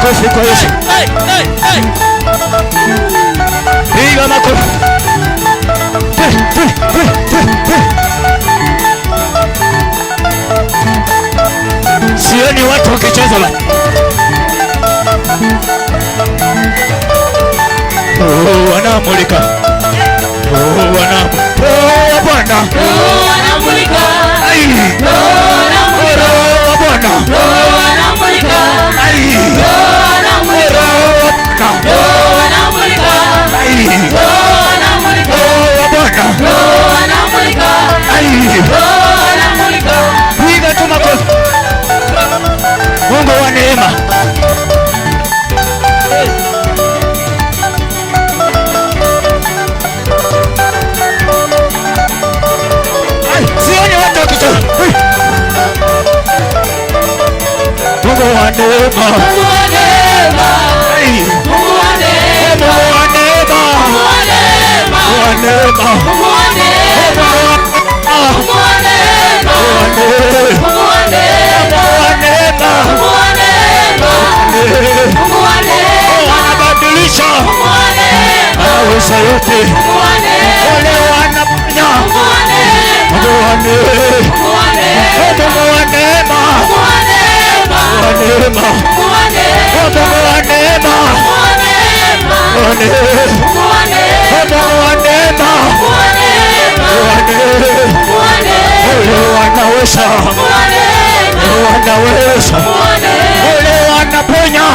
makofi kwa Yesu. Piga makofi. Sioni watu wakicheza la. Wanamulika. Bwana. Wanamulika. Piga tu makofi. Mungu wa neema. Sioni watu wakicheza. Mungu wa neema. Anabadilisha maisha yote. Wale wanapenya. Mungu wa neema. Wanaweza. Wale wanaponya.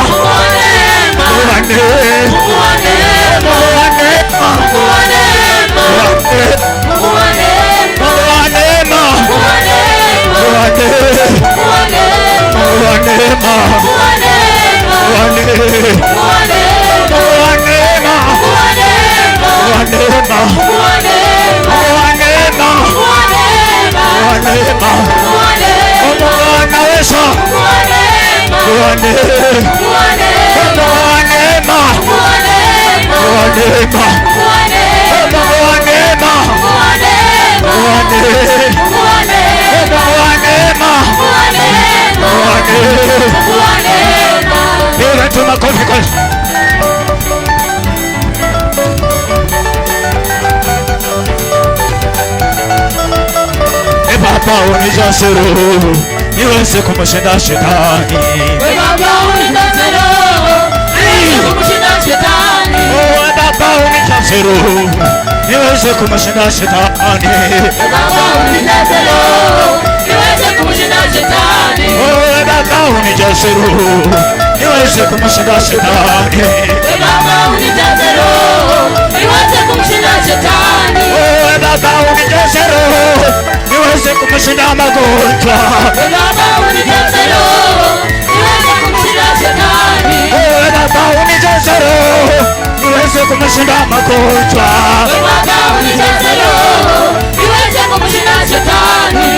Baba unijaze roho niweze kumshinda shetani. Baba unijaze roho niweze kumshinda shetani. Baba unijaze roho niweze kumshinda shetani. Baba unijaze roho niweze kumshinda shetani. Baba unijaze roho niweze kumshinda shetani. Baba unijaze roho niweze kumshinda shetani. Baba unijaze roho niweze kumshinda magonjwa. Baba unijaze roho niweze kumshinda shetani. Baba unijaze roho niweze kumshinda magonjwa. Baba unijaze roho niweze kumshinda shetani.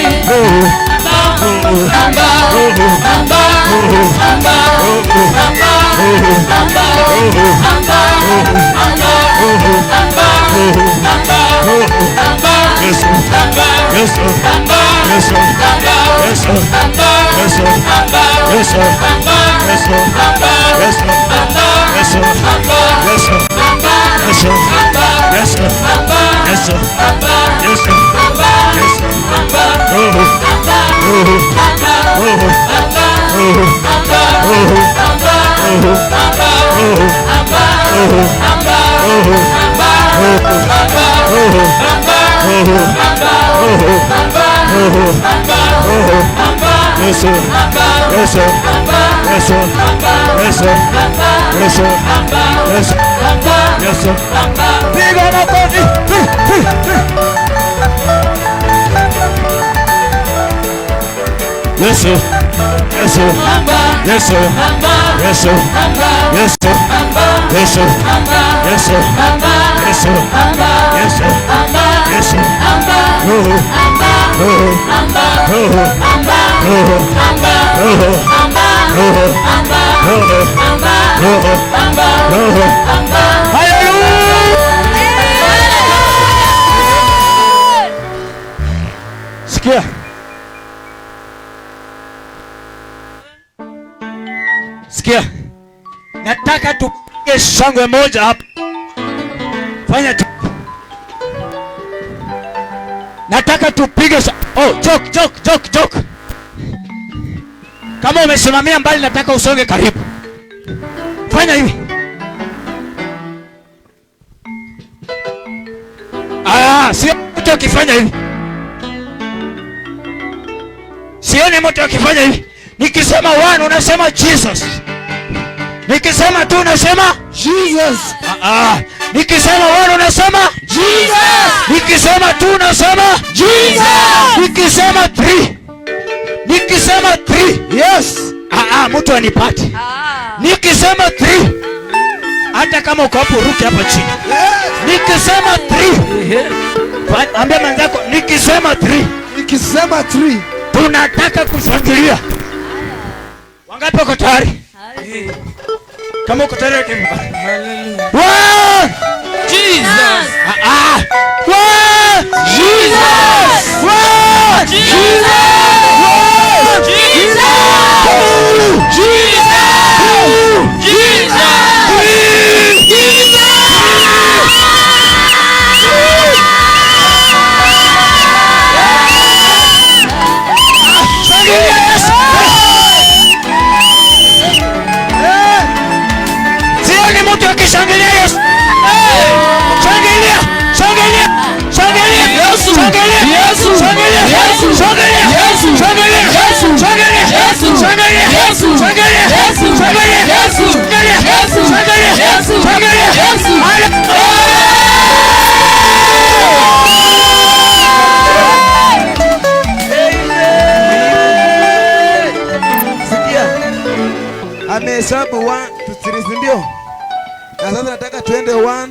Sikia. Sikia. Nataka tupige shangwe moja hapa. Fanya tu. Nataka tupige joke. Kama umesimamia mbali nataka usonge karibu. Fanya hivi. Sio mtu ukifanya hivi. Sioni mtu ukifanya hivi. Nikisema one unasema Jesus. Nikisema two unasema Jesus. Nikisema one unasema Jesus. Nikisema two unasema Jesus. Nikisema three. Yes. Mtu anipati. Nikisema three. Hata kama uko hapo ruki hapa chini. Nikisema three. Ambia mwenzako nikisema three. Nikisema three. Tunataka kushangilia. Wangapi wako tayari? Kama uko tayari weke mkono. One! Jesus! One! Jesus! One! Jesus! Jesus! Jesus! Sioni mtu akishangilia Yesu. Shangilia! Amehesabu 1 to 3, ndio? Na sasa nataka tuende 1.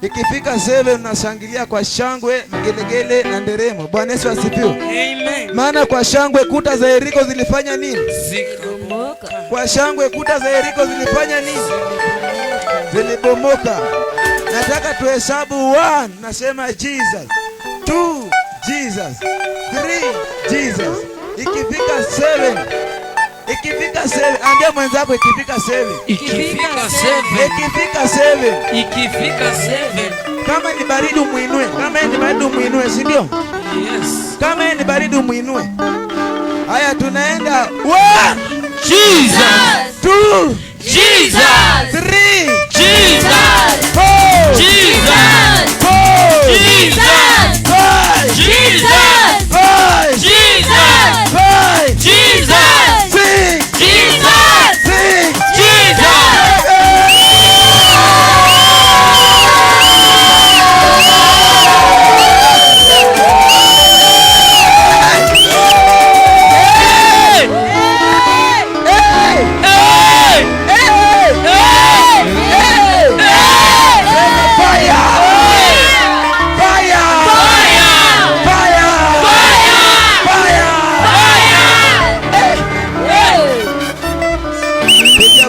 Ikifika 7 unashangilia kwa shangwe, mgelegele na nderemo. Bwana Yesu asifiwe. Amen. Maana kwa shangwe kuta za Yeriko zilifanya nini? Zikabomoka. Kwa shangwe kuta za Yeriko zilifanya nini? Zilibomoka. Nataka tuhesabu 1, nasema Jesus. 2, Jesus. 3, Jesus. Ikifika 7, ambia mwenzako ikifika 7. Ikifika 7. Kama ni baridi umuinue. Si ndio? Yes. Kama ni baridi umuinue. Haya tunaenda. 1, Jesus! 2, Jesus! 3, Jesus! 4, Jesus! 5, Jesus! 5, Jesus! 5, Jesus! 5, Jesus! 6, Jesus! 6. Jesus!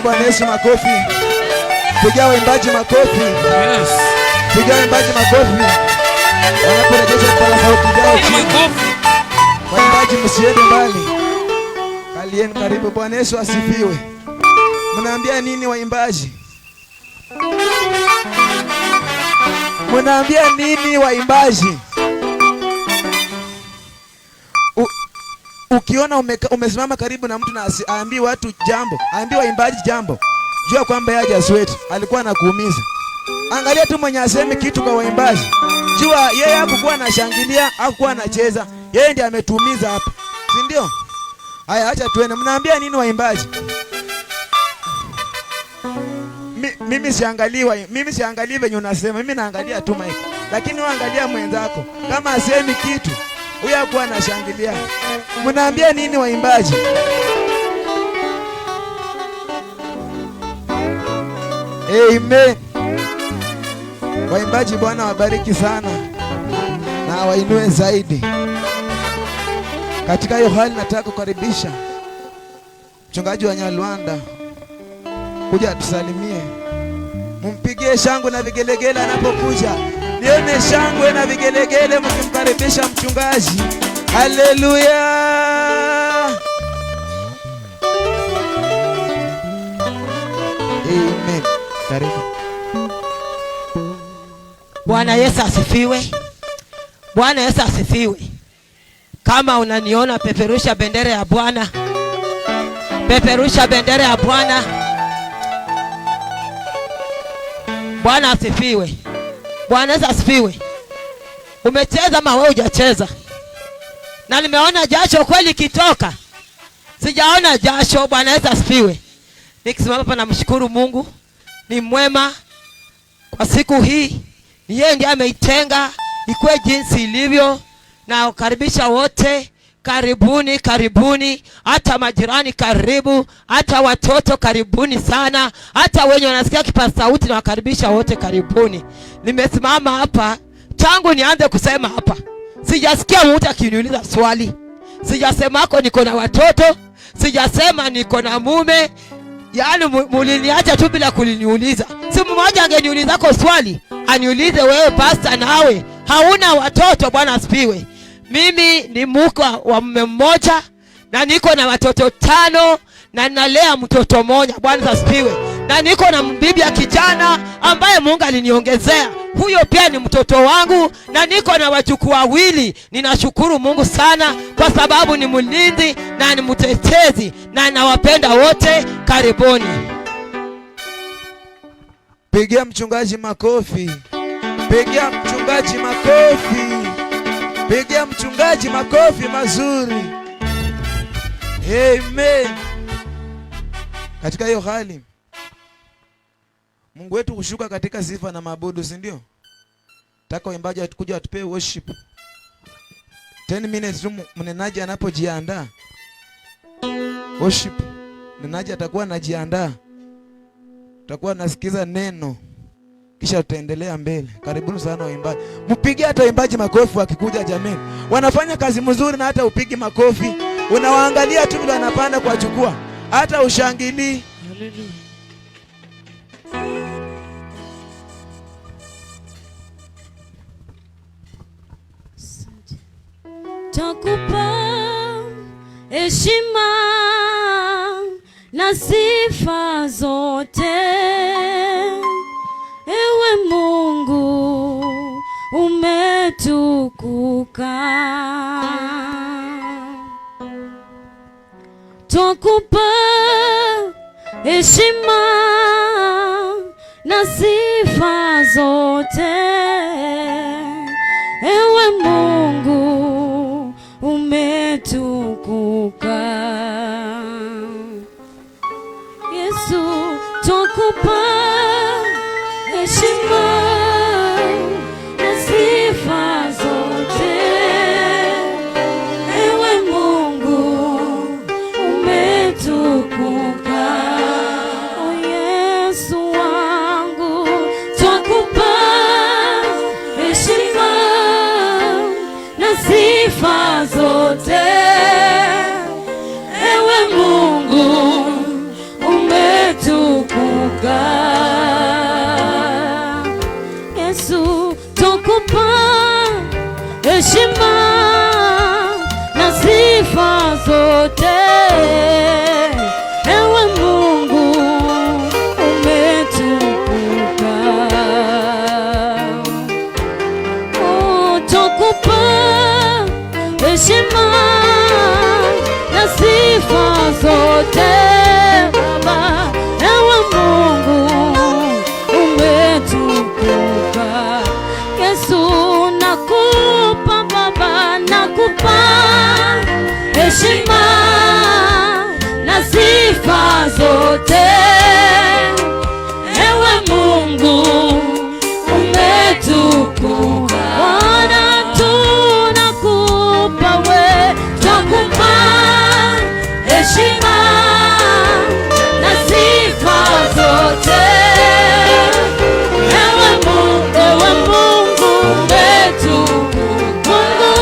Bwana Yesu makofi. Pigia waimbaji makofi. Yes. Pigia waimbaji makofi. Wanaporejesha kwa sauti zao chini. Waimbaji msiende mbali. Kalieni karibu. Bwana Yesu asifiwe. Mnaambia nini waimbaji? Mnaambia nini waimbaji? Ukiona umesimama karibu na mtu na aambii watu jambo, aambii waimbaji jambo, jua kwamba yeye hajasweat, alikuwa anakuumiza. Angalia tu mwenye aseme kitu kwa waimbaji, jua yeye hakukuwa anashangilia, hakukuwa anacheza, yeye ndiye ametuumiza hapa, si ndio? Haya, acha tuende. Mnaambia nini waimbaji? Mimi siangalii venye unasema, mimi naangalia tu mic, lakini waangalia mwenzako, kama asemi kitu huyu hakuwa anashangilia. Mnaambia nini waimbaji? Amen. Waimbaji, Bwana wabariki sana na wainue zaidi. Katika hiyo hali nataka kukaribisha mchungaji wa Nyalwanda kuja atusalimie. Mumpigie shangwe na vigelegele anapokuja. Nione shangwe na vigelegele mkimkaribisha mchungaji. Haleluya. Bwana Yesu asifiwe. Bwana Yesu asifiwe. Kama unaniona, peperusha bendera ya Bwana. Peperusha bendera ya Bwana. Bwana asifiwe. Bwana Yesu asifiwe. Umecheza ama wewe hujacheza? Na nimeona jasho kweli kitoka. Sijaona jasho. Bwana Yesu asifiwe. Nikisimama hapa namshukuru Mungu. Ni mwema kwa siku hii. Ni yeye ndiye ameitenga ikuwe jinsi ilivyo. Na ukaribisha wote, karibuni, karibuni. Hata majirani karibu, hata watoto karibuni sana. Hata wenye wanasikia kipaza sauti na wakaribisha wote karibuni. Nimesimama hapa tangu nianze kusema hapa, sijasikia mtu akiniuliza swali. Sijasema hako niko na watoto, sijasema niko na mume. Yaani muliniacha tu bila kuliniuliza. Si mmoja angeniuliza kwa swali, aniulize wewe pastor nawe hauna watoto. Bwana asifiwe. Mimi ni mke wa mume mmoja na niko na watoto 5 na nalea mtoto mmoja. Bwana asifiwe. Na niko na bibi ya kijana ambaye Mungu aliniongezea. Huyo pia ni mtoto wangu na niko na wajukuu 2. Ninashukuru Mungu sana kwa sababu ni mlinzi na ni mtetezi na nawapenda wote. Karibuni. Pigia mchungaji makofi. Pigia mchungaji makofi. Pigia mchungaji makofi mazuri. Amen. Katika hiyo hali Mungu wetu kushuka katika sifa na mabudu, si ndio? Taka waimbaji atakuja watupe worship. 10 minutes tu mnenaji anapojiandaa. Worship. Mnenaji atakuwa anajiandaa. Tutakuwa nasikiza neno. Kisha tutaendelea mbele. Karibuni sana waimbaji. Mpigie hata waimbaji makofi wakikuja jameni. Wanafanya kazi mzuri na hata upigi makofi. Unawaangalia tu vile wanapanda kwa chukua. Hata ushangilii. Hallelujah. Takupa heshima na sifa zote, ewe Mungu umetukuka. Takupa heshima na sifa zote, ewe Mungu umetukuka. Yesu, twakupa heshima na sifa zote, ewe Mungu umetukuka. O Yesu wangu, twakupa heshima na sifa zote, ewe Mungu umetukuka. Yesu, tukupa heshima na sifa zote, ewe Mungu umetukuka. Oh, tukupa heshima na sifa zote, Baba, ewe Mungu umetukuka. Yesu, nakupa Baba, nakupa heshima na sifa zote, ewe Mungu umetukuka. Bwana, tunakupa we, tunakupa heshima na sifa zote, ewe Mungu umetukuka. Mungu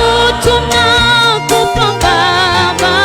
tunakupa Baba,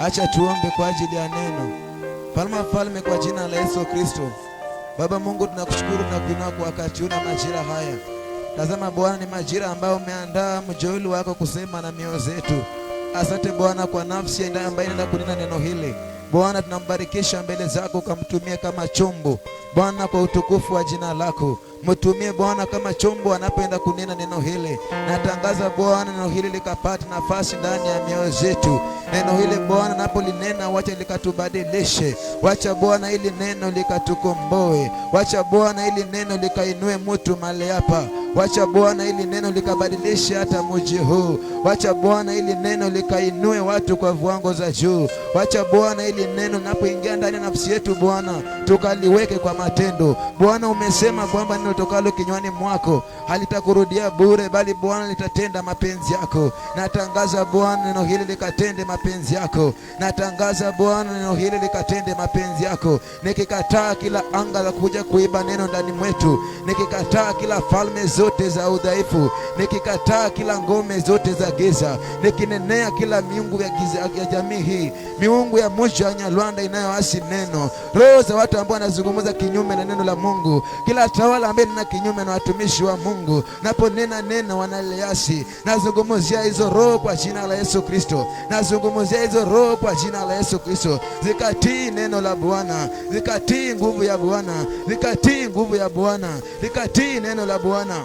Acha tuombe kwa ajili ya neno. Mfalme wa falme, kwa jina la Yesu Kristo. Baba Mungu, tunakushukuru na kuinua kwa wakati huu na majira haya. Tazama Bwana, ni majira ambayo umeandaa mjeuli wako kusema na mioyo zetu. Asante Bwana kwa nafsi ambayo inaenda kunena neno hili. Bwana, tunambarikisha mbele zako, ukamtumie kama chombo Bwana, kwa utukufu wa jina lako. Mtumie Bwana kama chombo anapoenda kunena neno hili. Natangaza Bwana, neno hili likapata nafasi ndani ya mioyo zetu. Neno hili Bwana napolinena, wacha likatubadilishe. Wacha Bwana ili neno likatukomboe. Wacha Bwana ili neno likainue mtu mahali hapa. Wacha Bwana ili neno likabadilishe hata mji huu. Wacha Bwana ili neno likainue watu kwa viwango za juu. Wacha Bwana ili neno napoingia ndani ya nafsi yetu Bwana, tukaliweke kwa matendo. Bwana, umesema kwamba neno tokalo kinywani mwako halitakurudia bure, bali Bwana litatenda mapenzi yako. Natangaza Bwana neno hili likatende mapenzi yako. Natangaza Bwana neno hili likatende mapenzi yako. Nikikataa kila anga la kuja kuiba neno ndani mwetu. Nikikataa kila falme zote za udhaifu. Nikikataa kila ngome zote za giza. Nikinenea kila miungu ya giza ya jamii hii, miungu ya mji wa Nyalwanda inayoasi neno, roho za watu ambao wanazungumza kinyume na neno la Mungu, kila tawala ambaye nina kinyume na watumishi wa Mungu, naponena neno wanaliasi. Nazungumzia hizo roho kwa jina la Yesu Kristo. Nazungumzia hizo roho kwa jina la Yesu Kristo. Zikatii neno la Bwana, zikatii nguvu ya Bwana, zikatii nguvu ya Bwana, zikatii neno la Bwana.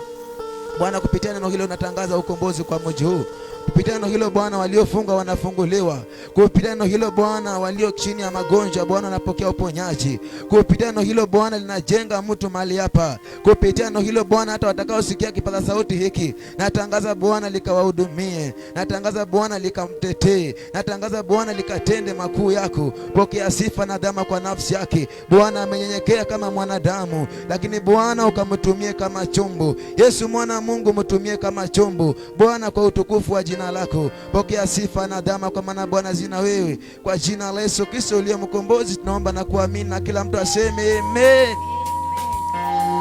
Bwana, kupitia neno hilo natangaza ukombozi kwa mji huu. Kupitia neno hilo Bwana, waliofunga wanafunguliwa. Kupitia neno hilo Bwana, walio chini ya magonjwa Bwana wanapokea uponyaji. Kupitia neno hilo Bwana, linajenga mtu mahali hapa. Kupitia neno hilo Bwana, hata watakaosikia kipaza sauti hiki, natangaza Bwana likawahudumie. Natangaza Bwana likamtetee. Natangaza Bwana likatende makuu yako. Pokea sifa na dhama kwa nafsi yake. Bwana amenyenyekea kama mwanadamu, lakini Bwana ukamtumie kama chombo. Yesu mwana wa Mungu, mtumie kama chombo Bwana, kwa utukufu wa jina lako. Pokea sifa na dhama, kwa maana Bwana zina wewe. Kwa jina la Yesu Kristo uliye mkombozi tunaomba na kuamini, na kila mtu aseme amen.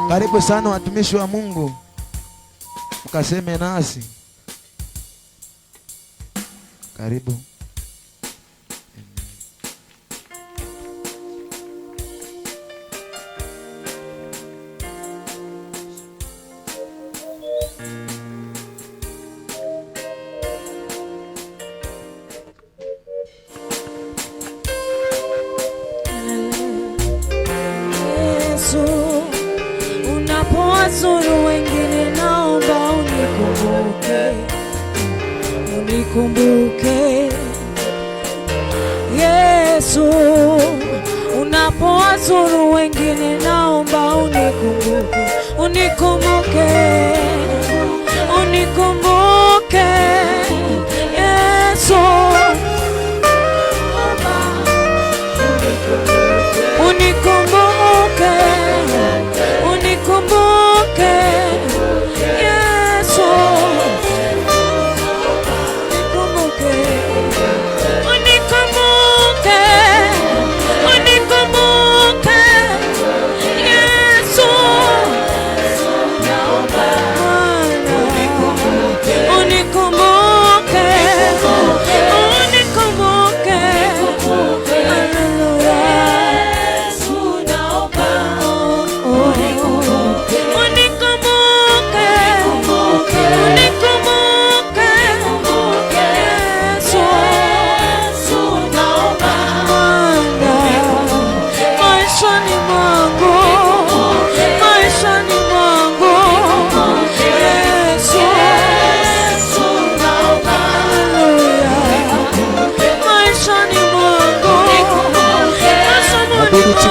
Karibu sana watumishi wa Mungu, mkaseme nasi. Karibu. Unapowazuru wengine, naomba unikumbuke Yesu. Unapowazuru wengine, naomba unikumbuke Yesu. Unikumbuke Yesu.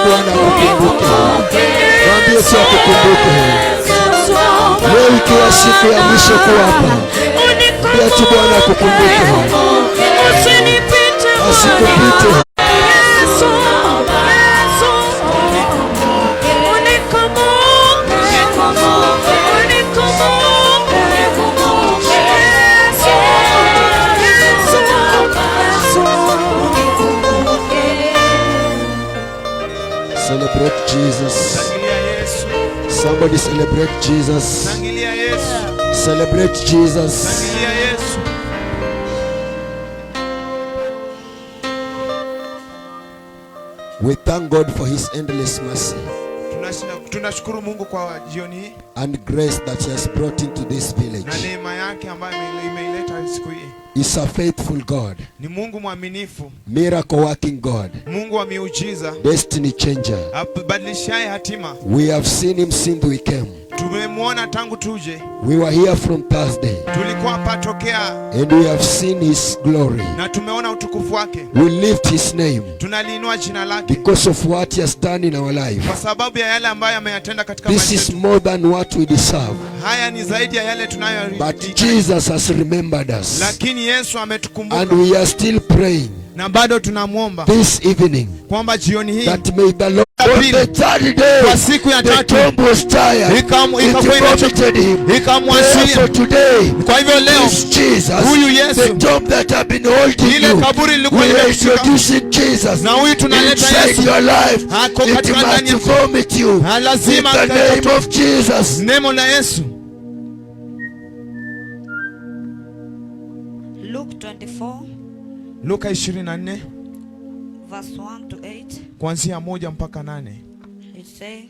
Bwana akukumbuke. Mwambie si akukumbuke. Leo ikiwa siku ya mwisho kuwa hapa, mwambie tu Bwana akukumbuke. Asikupite. Celebrate Jesus. Somebody celebrate Jesus. Celebrate Jesus. We thank God for his endless mercy Tunashukuru Mungu kwa jioni hii and grace that he has brought into this village. na neema yake ambayo imeileta siku hii. He's a faithful God, Ni Mungu mwaminifu, miracle working God, Mungu wa miujiza, destiny changer. abadilishaye hatima. We have seen him since we came. Tumemwona tangu tuje. We were here from Thursday Tulikuwa hapa tokea and we have seen his glory. na tumeona utukufu wake. We lift his name Tunaliinua jina lake because of what he has done in our life. kwa sababu ya yale ambayo ameyatenda katika This maisha is yetu. more than what we deserve. Haya ni zaidi ya yale tunayo. But Jesus has remembered us Lakini Yesu ametukumbuka and we are still praying na bado tunamwomba this evening kwamba jioni hii that may the Lord, on the third day, kwa siku ya the tatu tomb was tired. It vomited him. Therefore ikamwasilia. today, Kwa hivyo leo this Jesus, huyu Yesu, the tomb that have been holding ile you, kaburi lilikuwa we are limemshika, introducing Jesus na huyu tunaleta inside Yesu your life. ako It katika ndani must yako. vomit you in Lazima the name of Jesus. neno la Yesu. Luke 24, Luka 24 verse 1 to 8. kuanzia 1 mpaka 8. It says,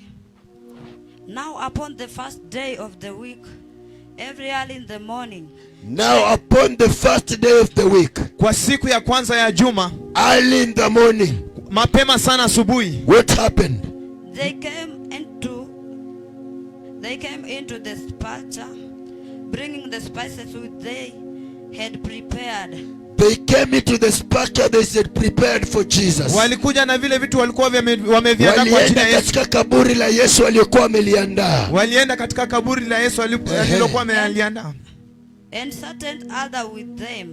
Now upon the first day of the week, every early in the morning, Now upon the first day of the week, Kwa siku ya kwanza ya juma, early in the morning, mapema sana asubuhi, what happened? they came into the sepulchre, bringing the spices which they had prepared. They came into the sepulchre they said prepared for Jesus. walikuja na vile vitu walikuwa wameviandaa kwa ajili Walienda ya Yesu. katika kaburi la Yesu aliyokuwa ameliandaa. Walienda katika kaburi la Yesu alilokuwa ameliandaa. And certain other with them.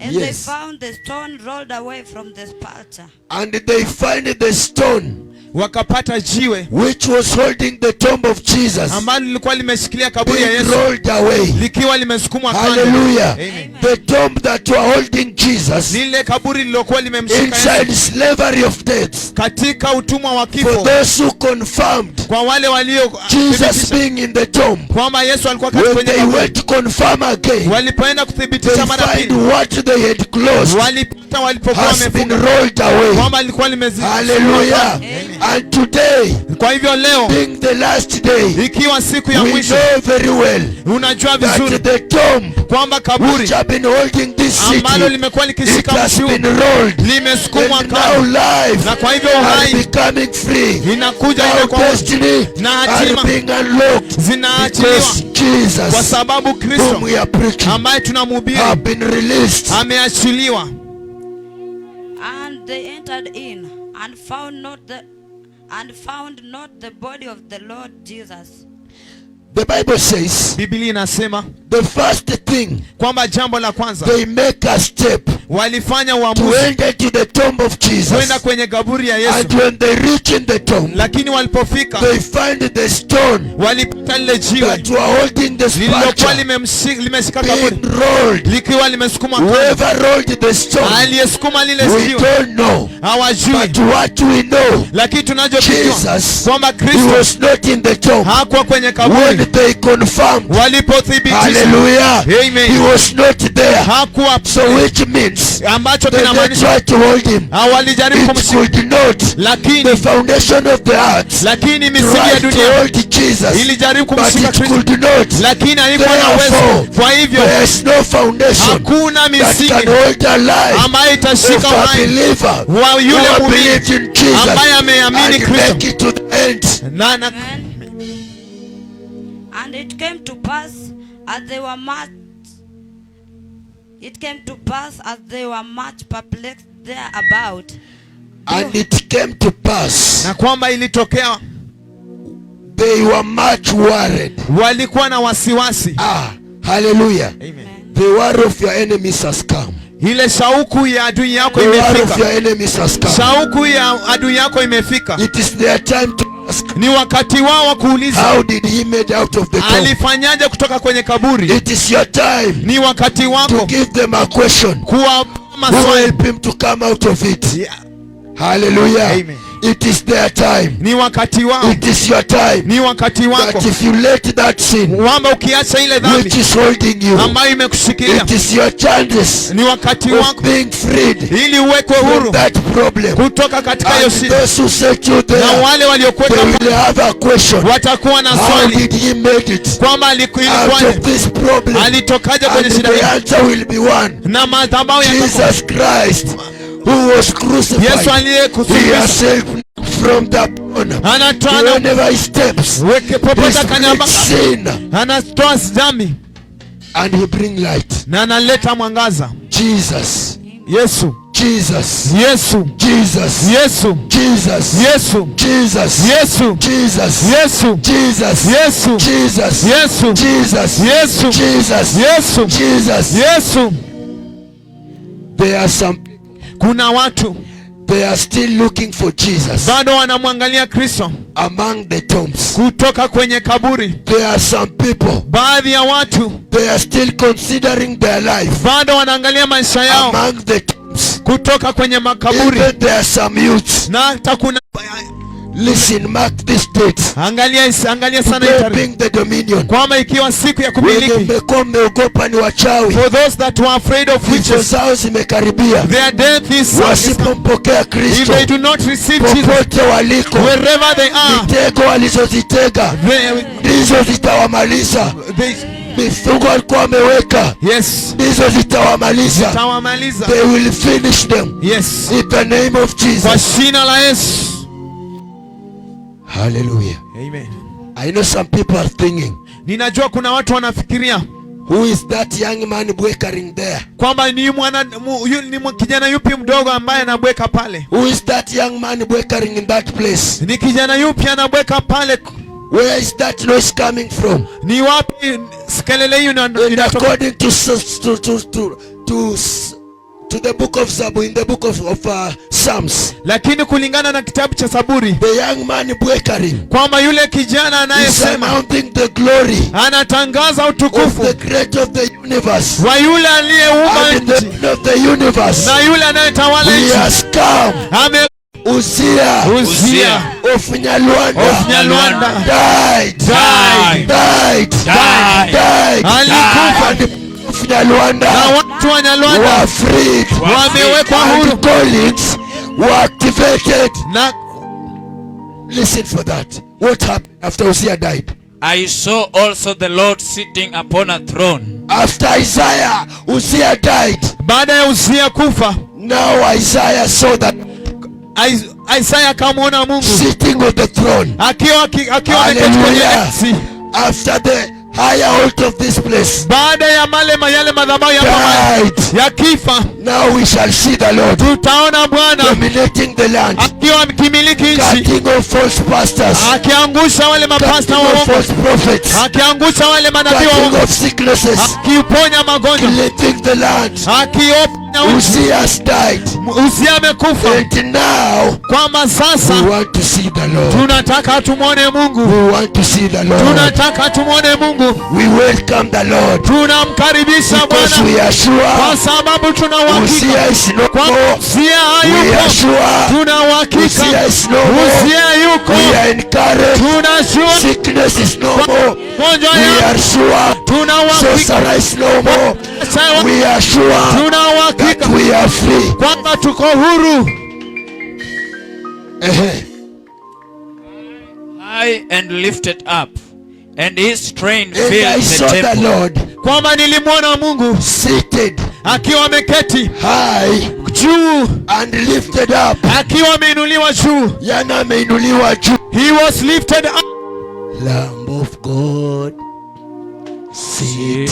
And Yes. they found the stone rolled away from the sepulchre. And they find the stone Wakapata jiwe which was holding the tomb of Jesus ambalo lilikuwa limeshikilia kaburi ya being Yesu rolled away. likiwa limesukumwa kando. Hallelujah. Amen. The tomb that were holding Jesus Lile kaburi lilokuwa limemshika inside Yesu slavery of death. katika utumwa wa For kifo, those who confirmed kwa wale walio Jesus being in the tomb, kwamba Yesu alikuwa katika when kwenye they kaburi, went to confirm again, walipoenda they kuthibitisha mara find pili, what they had closed walipata walipokuwa has been wamefunga rolled away. kwamba lilikuwa limezidi. Hallelujah. And today, Kwa hivyo leo being the last day, ikiwa siku ya we mwisho, know very well unajua vizuri that the tomb kwamba kaburi which have been holding this ambalo city, limekuwa it likishika has mji been huu rolled, limesukumwa and now kando, life na kwa hivyo are uhai becoming free. inakuja ile Now kwa destiny na are hatima being unlocked zinaachiliwa because Jesus, kwa sababu whom Kristo we are preaching, ambaye tunamhubiri have been released. ameachiliwa. And they entered in and found not the body of the Lord Jesus. The Bible says Biblia inasema the first thing kwamba jambo la kwanza they make a step walifanya to uamuzi enter to the tomb of Jesus, kwenda kwenye kaburi ya Yesu, and when they reach in the tomb, lakini walipofika they find the stone walipata lile jiwe that were holding the lililokuwa sepulchre limeshika kaburi being rolled. likiwa limesukuma kando. Whoever rolled the stone, Aliyesukuma lile we jiwe don't know, hawajui, but what we know, lakini tunachokijua Jesus, kwamba he Kristo was not in the tomb. hakuwa kwenye When kaburi. they confirmed, Walipothibitisha, hallelujah, he amen, was not there. hakuwa, So which means ambacho they kinamaanisha tried to hold him. hawalijaribu It kumshika, could not. The lakini foundation of the earth lakini misingi ya tried to dunia hold Jesus, ilijaribu but kumshika it Kristo, could not. lakini haikuwa na Therefore, uwezo. Kwa hivyo there is no foundation hakuna that misingi can hold a life ambayo of itashika a uhai believer wa who yule have muumini believed in Jesus ambaye ameamini and Kristo. make it to the end. na And it came to pass as they were much perplexed thereabout. And it came to pass, na kwamba ilitokea they were much worried. walikuwa na wasiwasi. Hallelujah. Amen. The war of your enemies has come. Ile shauku ya adui yako The war of imefika. your enemies has come. Shauku ya adui yako imefika. It is their time to ask, Ni wakati wao wa kuuliza, how did he made out of the tomb? alifanyaje kutoka kwenye kaburi? It is your time Ni wakati to wako give them a question. kuwa Who will maswali. help him to come out of it? Yeah. Hallelujah. Amen. It is their time. Ni wakati wao. It is your time. Ni wakati wako. But if you let that sin Wamba ukiacha ile dhambi which is holding you, ambayo imekushikilia, it is your chances ni wakati of wako being freed ili uwekwe from huru that problem. kutoka katika hiyo And shida. those who set you Na there, wale waliokuweka they will have a question. watakuwa na How swali did he make it kwamba out ilikuwaje, of this problem? alitokaje And kwenye shida the hii? answer will be one. Na madhabahu ya Jesus Christ, who was Yesu crucified, he aliyekusulubishwa has saved from the bone. anatoa Whenever he steps, weke popote he kanyamba, breaks sin anatoa dhambi and he bring light. na analeta mwangaza. Jesus, Yesu, Jesus, Yesu, Jesus, Yesu, Jesus, Yesu, Jesus, Yesu, Jesus, Yesu, Jesus, Yesu, Jesus, Yesu, Jesus, Yesu, Jesus, Yesu, Jesus. Yesu. There are some, Kuna watu they are still looking for Jesus bado wanamwangalia Kristo among the tombs. kutoka kwenye kaburi. There are some people, Baadhi ya watu they are still considering their life bado wanaangalia maisha yao among the tombs. kutoka kwenye makaburi. Even there are some youths. Na hata kuna Listen, mark this date. angalia sana hii Today tarehe, being the dominion. kwamba ikiwa siku ya Wenye kumiliki, mmekuwa mmeogopa ni wachawi, for those that were afraid of vifo witches, zao zimekaribia. their death is Wasipompokea if Kristo they do not receive Jesus, popote waliko, wherever they are, mitego walizozitega ndizo zitawamaliza. they Mifungo alikuwa ameweka yes, ndizo zitawamaliza. tawamaliza. They will finish them Yes, in the name of kwa Jesus. jina la Yesu. Hallelujah. Amen. I know some people are thinking, Ninajua kuna watu wanafikiria who is that young man bwekering there? kwamba ni kijana yupi mdogo ambaye anabweka pale, Who is that young man bwekering in that place? ni kijana yupi anabweka pale, Where is that noise coming from? ni wapi kelele hiyo And inatoka? according to the book of Zabur, in the book of Psalms, Lakini kulingana na kitabu cha Zaburi the young man bwekering kwamba yule kijana is anayesema announcing the glory anatangaza of utukufu the creator of the universe. wa yule aliyeumba And in the nchi middle of the universe, na yule anayetawala he nchi. has come. Uzia Uzia of Nyalwanda of Nyalwanda died. alikufa, And of Nyalwanda na watu wa Nyalwanda were freed. wamewekwa And huru. callings were activated. Na Listen for that. What happened after Uzziah died? I saw also the Lord sitting upon a throne. After Isaiah, Uzziah died. baada ya Uzia kufa, Now Isaiah saw that Isaya akamwona Mungu sitting on the throne. akiwa ameketi kwenye Hallelujah. enzi. After the higher altar of this place Baada ya yale madhabahu died, ya kifa, now we shall see the Lord tutaona Bwana dominating the land, akiwa akimiliki nchi, cutting off false pastors, akiangusha wale cutting mapasta wa off uongo, false prophets, akiangusha wale manabii wa cutting uongo, off sicknesses, akiponya magonjwa, cleansing the land. akioponya nchi. Uzziah has died, Uzia amekufa, and now kwamba we sasa want to see the Lord. tunataka tumwone Mungu, We want to see the Lord. tunataka tumwone Mungu, We welcome the Lord tunamkaribisha because Bwana we are kwa sure sababu tuna uhakika Uzziah is no kwamba more. Uzia We are hayupo, sure tuna uhakika Uzziah is no more. Uzia yuko, We are encouraged. tunajua Sickness is no more. magonjwa We ya are sure. tuna uhakika, Sorcery is no more. We are sure tuna that uhakika we are free. kwamba tuko huru. High and lifted up, and his train And filled I the saw the temple. Lord Kwamba nilimwona Mungu seated akiwa ameketi high juu, and lifted up. akiwa ameinuliwa juu. Yana ameinuliwa juu. He was lifted up. Lamb of God seated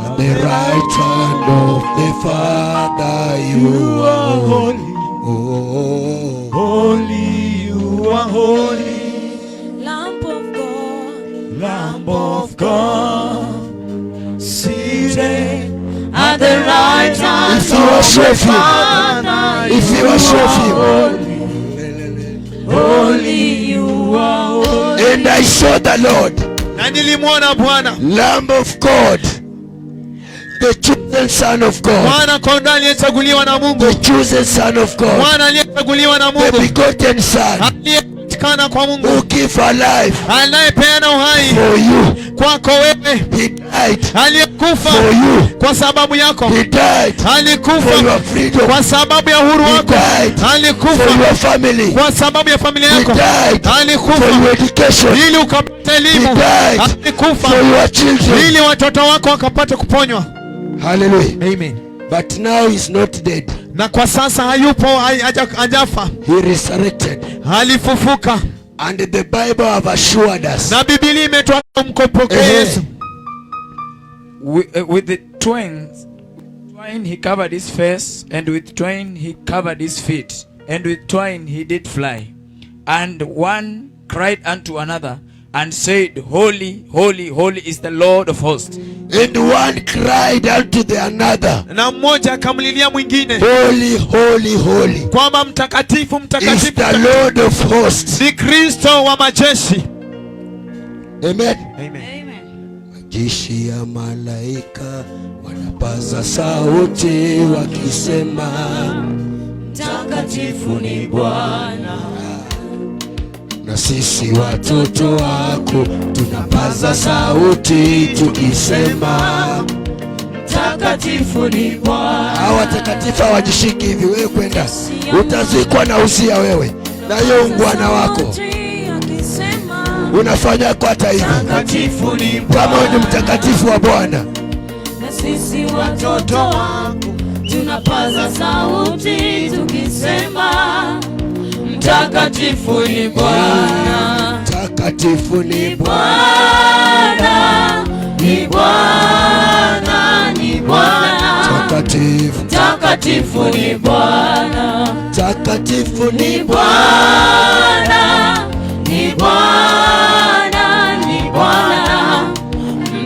at the right hand of the Father. You are holy. Oh, Holy, you are holy, Lamb of God, Lamb of God, seated at the right hand if you worship him, if you worship him. holy, you are holy. And I saw the Lord, na nilimwona Bwana Lamb of God, The chosen son of God. Mwana kondoo aliyechaguliwa na Mungu. The chosen son of God. Mwana aliyechaguliwa na Mungu. The begotten son. Aliyepatikana kwa Mungu. Who give a life. Anayepeana uhai. For you. Kwako wewe. He died. Aliyekufa. For you. Kwa sababu yako. He died. Alikufa. For your freedom. Kwa sababu ya uhuru wako. He died. Alikufa. For your family. Kwa sababu ya familia yako. He died. Alikufa. For your education. Ili ukapate elimu. He died. Alikufa. For your children. Ili watoto wako wakapate kuponywa. Hallelujah. Amen. But now he's not dead. Na kwa sasa hayupo, hajafa. He resurrected. Alifufuka. And the Bible have assured us. Na Biblia imetuambia mkopoke Yesu. With the twain he covered his face, and with twain he covered his feet, and with twain he did fly. And one cried unto another, and said, Holy, holy, holy is the Lord of hosts. And one cried unto the another. Na mmoja akamlilia mwingine. Holy, holy, holy. Kwamba mtakatifu, mtakatifu is the Lord of hosts. Ni Kristo wa majeshi. Amen. Amen. Majeshi ya malaika wanapaza sauti wakisema, Mtakatifu ni Bwana. Na sisi watoto wako tunapaza sauti tukisema, Mtakatifu ni Bwana. Hawa watakatifu hawajishiki hivi. Wewe kwenda utazikwa na Uzia wewe na hiyo ungwana wako unafanya kwa hata hivi. Mtakatifu ni Bwana. Kama wewe ni mtakatifu wa Bwana, Na sisi watoto wako tunapaza sauti tukisema, Mtakatifu ni Bwana. mtakatifu ni Bwana, ni Bwana, ni Bwana. mtakatifu, Mtakatifu ni Bwana. mtakatifu ni Bwana, ni Bwana, ni Bwana.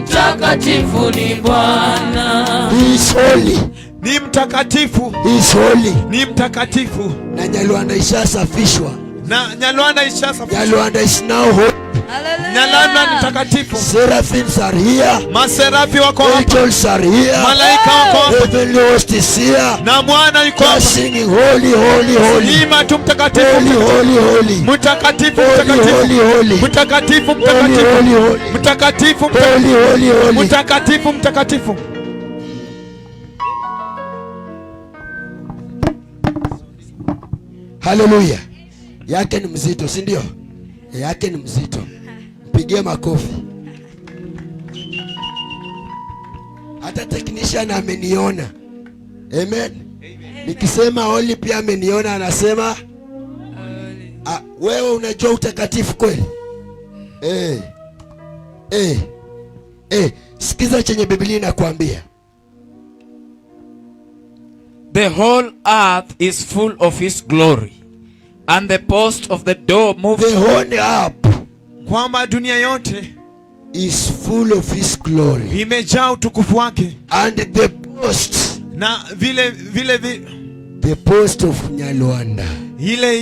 Mtakatifu ni Bwana. He is holy. Ni mtakatifu. He is holy. Ni mtakatifu. Na Nyalwanda ishasafishwa. Na Nyalwanda ishasafishwa. Nyalwanda is now holy. Nyalwanda ni mtakatifu. Seraphims are here. Maserafi wako hapa. Angels are here. Malaika wako hapa. Heavenly host is here. Na Bwana yuko hapa. Singing holy, holy, holy. Ima tu mtakatifu. Holy, holy, holy. Mtakatifu, mtakatifu. Holy, holy. Mtakatifu, mtakatifu. Holy, holy. Mtakatifu, Holy, holy, holy. mtakatifu, mtakatifu. Hallelujah. Yake ni mzito, si ndio? Yake ni mzito. Mpigie makofi. Hata technician ameniona. Amen. Nikisema holy pia ameniona, anasema wewe unajua utakatifu kweli? Sikiza chenye Biblia inakuambia. The whole earth is full of his glory, and the post of the door moves. The whole earth, kwamba dunia yote is full of his glory, imejaa utukufu wake. And the post, na vile the post of Nyalwanda, ile